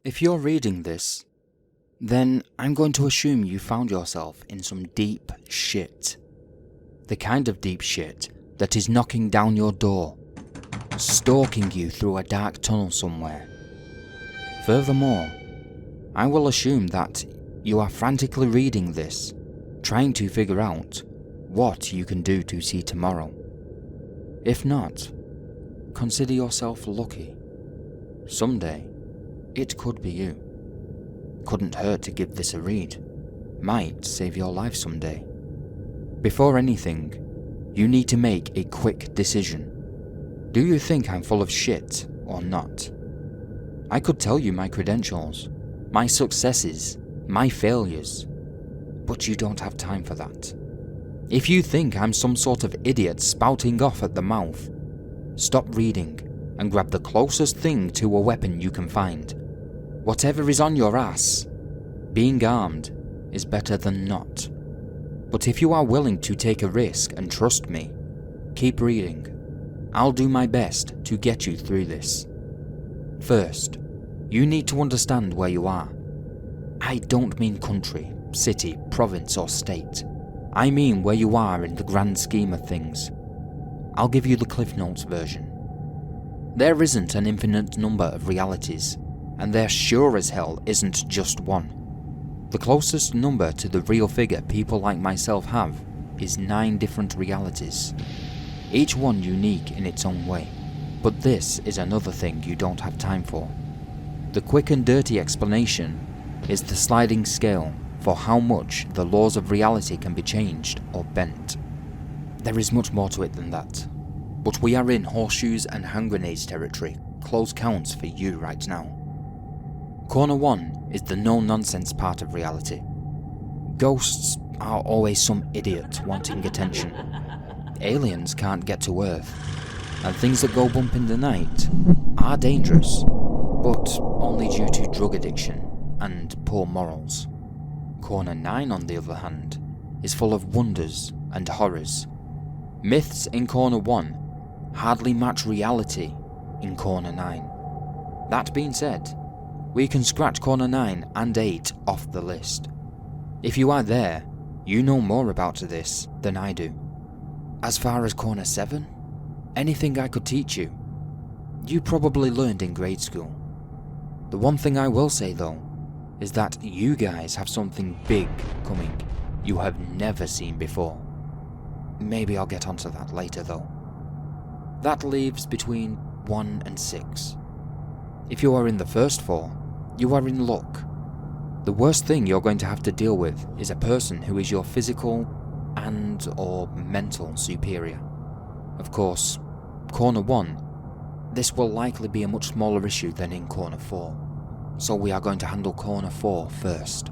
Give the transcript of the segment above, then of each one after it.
If you're reading this, then I'm going to assume you found yourself in some deep shit. The kind of deep shit that is knocking down your door, stalking you through a dark tunnel somewhere. Furthermore, I will assume that you are frantically reading this, trying to figure out what you can do to see tomorrow. If not, consider yourself lucky. Someday, it could be you. Couldn't hurt to give this a read. Might save your life someday. Before anything, you need to make a quick decision. Do you think I'm full of shit or not? I could tell you my credentials, my successes, my failures, but you don't have time for that. If you think I'm some sort of idiot spouting off at the mouth, stop reading and grab the closest thing to a weapon you can find. Whatever is on your ass, being armed is better than not. But if you are willing to take a risk and trust me, keep reading. I'll do my best to get you through this. First, you need to understand where you are. I don't mean country, city, province or state. I mean where you are in the grand scheme of things. I'll give you the Cliff Notes version. There isn't an infinite number of realities, and there sure as hell isn't just one. The closest number to the real figure people like myself have is 9 different realities, each one unique in its own way. But this is another thing you don't have time for. The quick and dirty explanation is the sliding scale for how much the laws of reality can be changed or bent. There is much more to it than that, but we are in horseshoes and hand grenades territory, close counts for you right now. Corner 1 is the no-nonsense part of reality. Ghosts are always some idiot wanting attention. Aliens can't get to Earth, and things that go bump in the night are dangerous, but only due to drug addiction and poor morals. Corner 9, on the other hand, is full of wonders and horrors. Myths in Corner 1 hardly match reality in Corner 9. That being said, we can scratch Corner 9 and 8 off the list. If you are there, you know more about this than I do. As far as Corner 7, anything I could teach you, you probably learned in grade school. The one thing I will say though, is that you guys have something big coming you have never seen before. Maybe I'll get onto that later though. That leaves between 1 and 6. If you are in the first 4, you are in luck. The worst thing you're going to have to deal with is a person who is your physical and or mental superior. Of course, Corner 1, this will likely be a much smaller issue than in Corner 4. So we are going to handle Corner 4 first.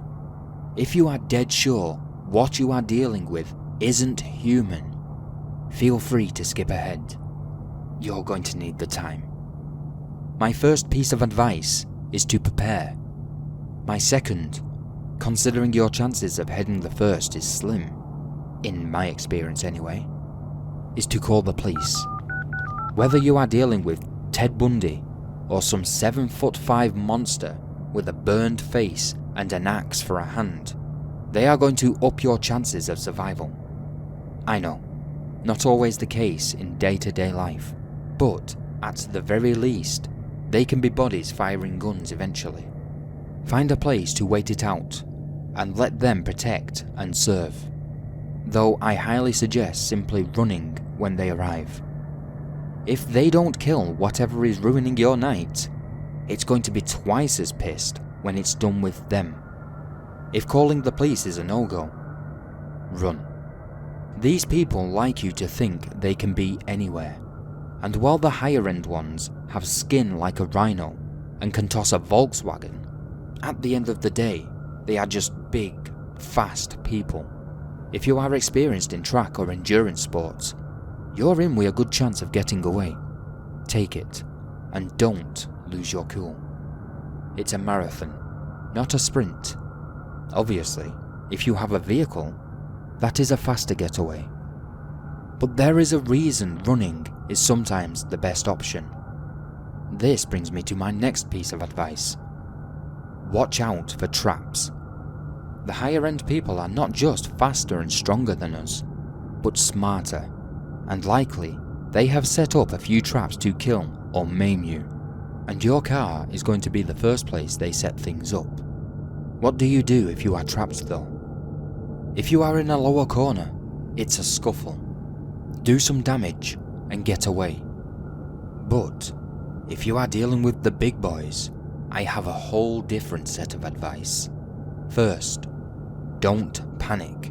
If you are dead sure what you are dealing with isn't human, feel free to skip ahead. You're going to need the time. My first piece of advice is to prepare. My second, considering your chances of heading the first is slim, in my experience anyway, is to call the police. Whether you are dealing with Ted Bundy or some 7'5" monster with a burned face and an axe for a hand, they are going to up your chances of survival. I know, not always the case in day-to-day life, but at the very least, they can be bodies firing guns eventually. Find a place to wait it out, and let them protect and serve. Though I highly suggest simply running when they arrive. If they don't kill whatever is ruining your night, it's going to be twice as pissed when it's done with them. If calling the police is a no-go, run. These people like you to think they can be anywhere, and while the higher end ones have skin like a rhino and can toss a Volkswagen, at the end of the day, they are just big, fast people. If you are experienced in track or endurance sports, you're in with a good chance of getting away. Take it, and don't lose your cool. It's a marathon, not a sprint. Obviously, if you have a vehicle, that is a faster getaway. But there is a reason running is sometimes the best option. This brings me to my next piece of advice. watch out for traps. The higher end people are not just faster and stronger than us, but smarter, and likely they have set up a few traps to kill or maim you, and your car is going to be the first place they set things up. What do you do if you are trapped though? If you are in a lower corner, it's a scuffle. Do some damage and get away. But if you are dealing with the big boys, I have a whole different set of advice. First, don't panic.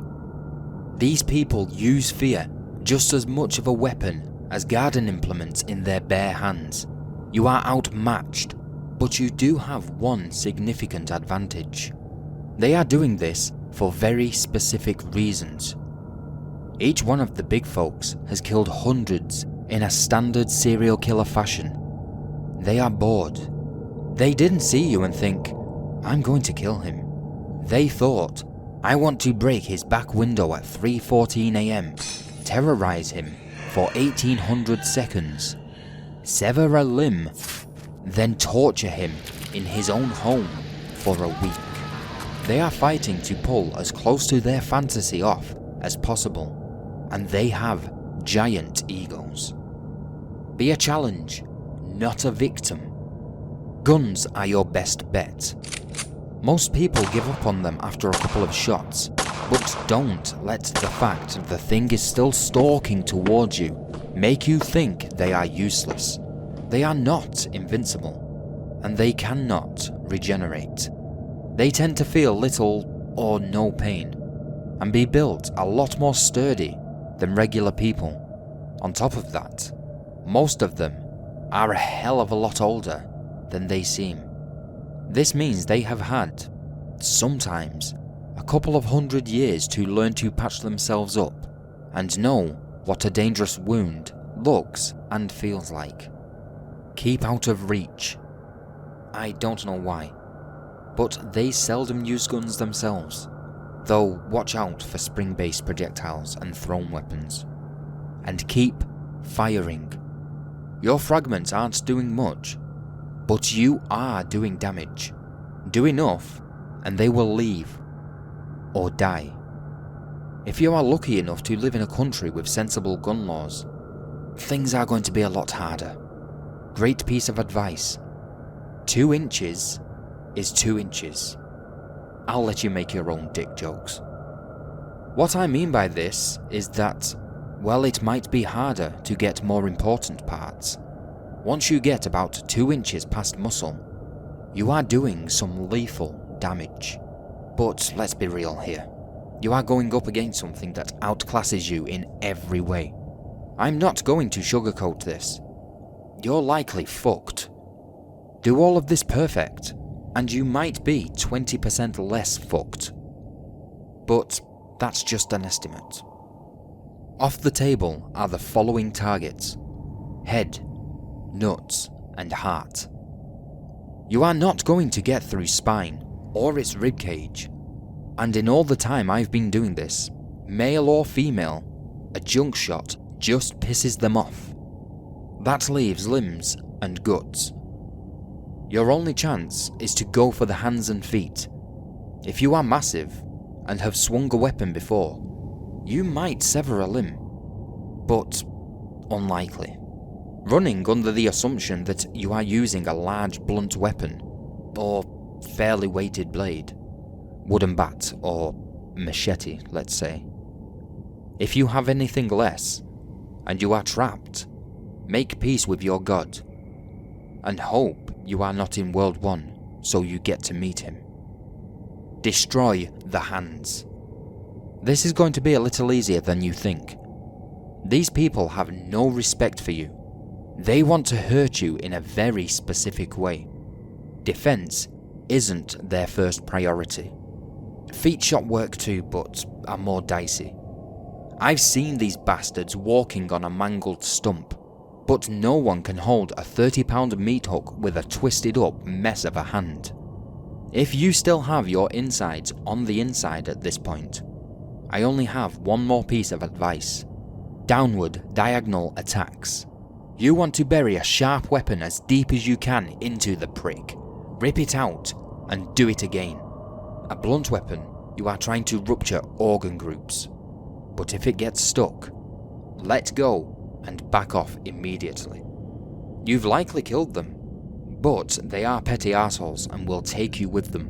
These people use fear just as much of a weapon as garden implements in their bare hands. You are outmatched, but you do have one significant advantage. They are doing this for very specific reasons. Each one of the big folks has killed hundreds in a standard serial killer fashion. They are bored. They didn't see you and think, I'm going to kill him. They thought, I want to break his back window at 3:14 AM, terrorize him for 1800 seconds, sever a limb, then torture him in his own home for a week. They are fighting to pull as close to their fantasy off as possible, and they have giant egos. Be a challenge, not a victim. Guns are your best bet. Most people give up on them after a couple of shots, but don't let the fact the thing is still stalking towards you make you think they are useless. They are not invincible, and they cannot regenerate. They tend to feel little or no pain, and be built a lot more sturdy than regular people. On top of that, most of them are a hell of a lot older than they seem. This means they have had, sometimes, a couple of 100 years to learn to patch themselves up and know what a dangerous wound looks and feels like. Keep out of reach. I don't know why, but they seldom use guns themselves, though watch out for spring-based projectiles and thrown weapons. And keep firing. Your fragments aren't doing much, but you are doing damage. Do enough and they will leave or die. If you are lucky enough to live in a country with sensible gun laws, things are going to be a lot harder. Great piece of advice. 2 inches is 2 inches. I'll let you make your own dick jokes. What I mean by this is that, well, it might be harder to get more important parts. Once you get about 2 inches past muscle, you are doing some lethal damage. But let's be real here. You are going up against something that outclasses you in every way. I'm not going to sugarcoat this. You're likely fucked. Do all of this perfect, and you might be 20% less fucked. But that's just an estimate. Off the table are the following targets: head, nuts, and heart. You are not going to get through spine or its ribcage, and in all the time I've been doing this, male or female, a junk shot just pisses them off. That leaves limbs and guts. Your only chance is to go for the hands and feet. If you are massive and have swung a weapon before, you might sever a limb, but unlikely. Running under the assumption that you are using a large blunt weapon, or fairly weighted blade, wooden bat or machete, let's say. If you have anything less, and you are trapped, make peace with your god, and hope you are not in World 1 so you get to meet him. Destroy the hands. This is going to be a little easier than you think. These people have no respect for you. They want to hurt you in a very specific way. Defense isn't their first priority. Feet shot work too, but are more dicey. I've seen these bastards walking on a mangled stump, but no one can hold a 30-pound meat hook with a twisted up mess of a hand. If you still have your insides on the inside at this point, I only have one more piece of advice. Downward diagonal attacks. You want to bury a sharp weapon as deep as you can into the prick. Rip it out, and do it again. A blunt weapon, you are trying to rupture organ groups. But if it gets stuck, let go and back off immediately. You've likely killed them, but they are petty assholes and will take you with them.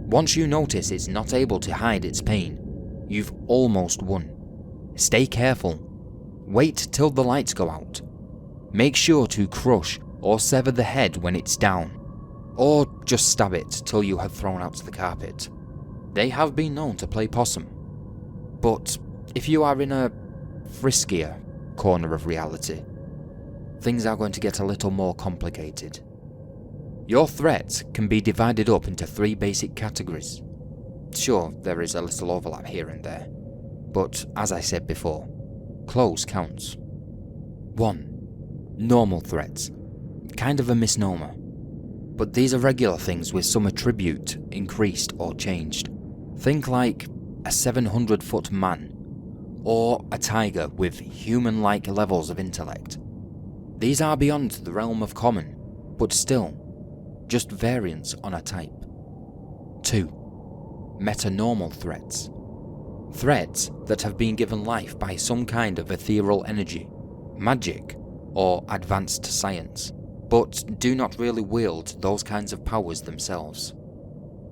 Once you notice it's not able to hide its pain, you've almost won. Stay careful. Wait till the lights go out. Make sure to crush or sever the head when it's down, or just stab it till you have thrown out the carpet. They have been known to play possum. But if you are in a friskier corner of reality, things are going to get a little more complicated. Your threats can be divided up into 3 basic categories. Sure, there is a little overlap here and there, but as I said before, close counts. 1. Normal threats. Kind of a misnomer, but these are regular things with some attribute increased or changed. Think like a 700-foot man, or a tiger with human-like levels of intellect. These are beyond the realm of common, but still, just variants on a type. 2. Metanormal threats. Threats that have been given life by some kind of ethereal energy, magic, or advanced science, but do not really wield those kinds of powers themselves.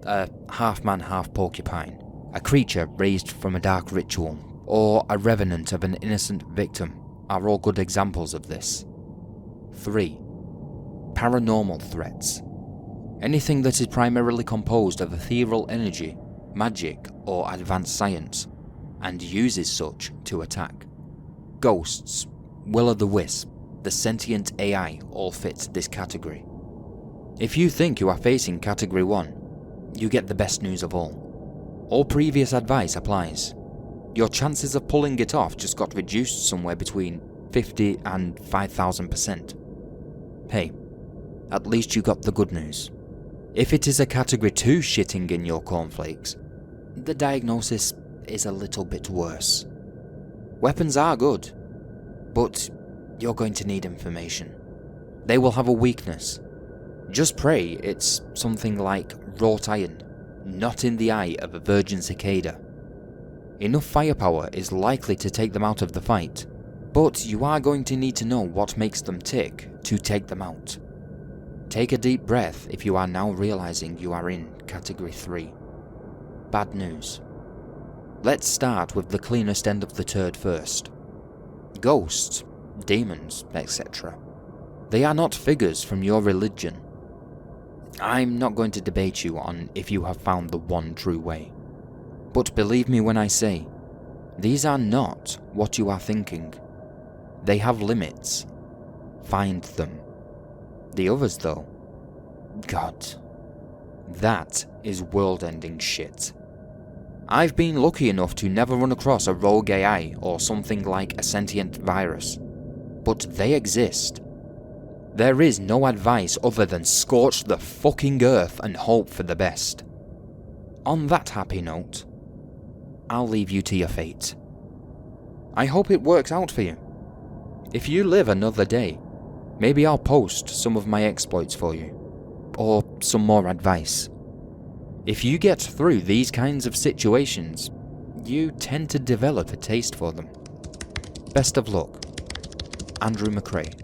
A half-man, half-porcupine, a creature raised from a dark ritual, or a revenant of an innocent victim are all good examples of this. 3. Paranormal threats. Anything that is primarily composed of ethereal energy, magic, or advanced science, and uses such to attack. Ghosts, will-o'-the-wisp, the sentient AI all fit this category. If you think you are facing category 1, you get the best news of all. All previous advice applies. Your chances of pulling it off just got reduced somewhere between 50 and 5,000%. Hey, at least you got the good news. If it is a category 2 shitting in your cornflakes, the diagnosis is a little bit worse. Weapons are good, but you're going to need information. They will have a weakness. Just pray it's something like wrought iron, not in the eye of a virgin cicada. Enough firepower is likely to take them out of the fight, but you are going to need to know what makes them tick to take them out. Take a deep breath if you are now realizing you are in category 3. Bad news. Let's start with the cleanest end of the turd first. Ghosts, demons, etc. They are not figures from your religion. I'm not going to debate you on if you have found the one true way. But believe me when I say, these are not what you are thinking. They have limits. Find them. The others though, God, that is world-ending shit. I've been lucky enough to never run across a rogue AI or something like a sentient virus, but they exist. There is no advice other than scorch the fucking earth and hope for the best. On that happy note, I'll leave you to your fate. I hope it works out for you. If you live another day, maybe I'll post some of my exploits for you, or some more advice. If you get through these kinds of situations, you tend to develop a taste for them. Best of luck, Andrew McRae.